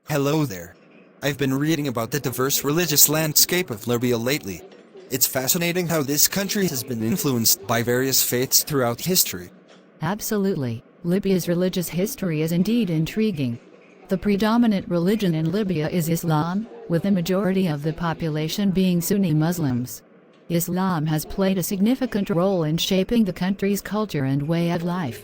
Hello there. I've been reading about the diverse religious landscape of Libya lately. It's fascinating how this country has been influenced by various faiths throughout history. Absolutely. Libya's religious history is indeed intriguing. The predominant religion in Libya is Islam, with the majority of the population being Sunni Muslims. Islam has played a significant role in shaping the country's culture and way of life.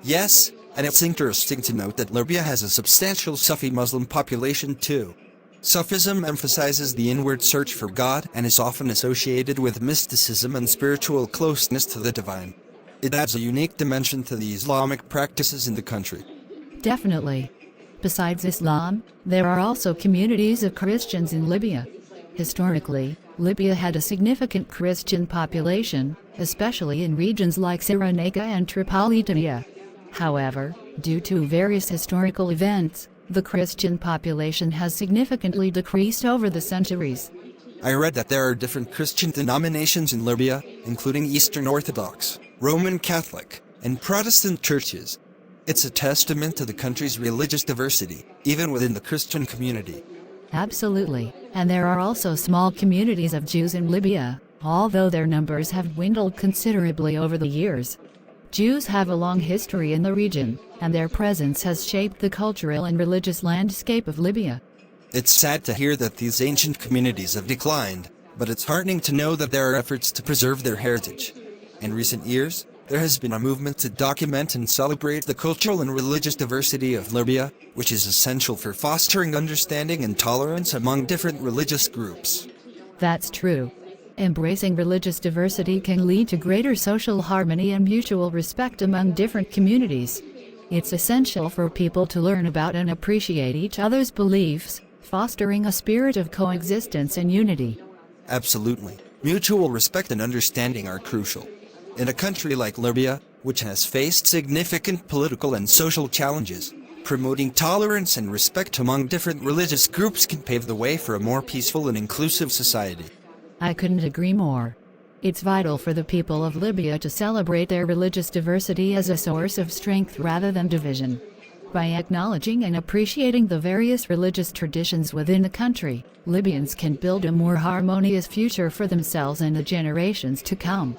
Yes, and it's interesting to note that Libya has a substantial Sufi Muslim population too. Sufism emphasizes the inward search for God and is often associated with mysticism and spiritual closeness to the divine. It adds a unique dimension to the Islamic practices in the country. Definitely. Besides Islam, there are also communities of Christians in Libya. Historically, Libya had a significant Christian population, especially in regions like Cyrenaica and Tripolitania. However, due to various historical events, the Christian population has significantly decreased over the centuries. I read that there are different Christian denominations in Libya, including Eastern Orthodox, Roman Catholic, and Protestant churches. It's a testament to the country's religious diversity, even within the Christian community. Absolutely, and there are also small communities of Jews in Libya, although their numbers have dwindled considerably over the years. Jews have a long history in the region, and their presence has shaped the cultural and religious landscape of Libya. It's sad to hear that these ancient communities have declined, but it's heartening to know that there are efforts to preserve their heritage. In recent years, there has been a movement to document and celebrate the cultural and religious diversity of Libya, which is essential for fostering understanding and tolerance among different religious groups. That's true. Embracing religious diversity can lead to greater social harmony and mutual respect among different communities. It's essential for people to learn about and appreciate each other's beliefs, fostering a spirit of coexistence and unity. Absolutely. Mutual respect and understanding are crucial. In a country like Libya, which has faced significant political and social challenges, promoting tolerance and respect among different religious groups can pave the way for a more peaceful and inclusive society. I couldn't agree more. It's vital for the people of Libya to celebrate their religious diversity as a source of strength rather than division. By acknowledging and appreciating the various religious traditions within the country, Libyans can build a more harmonious future for themselves and the generations to come.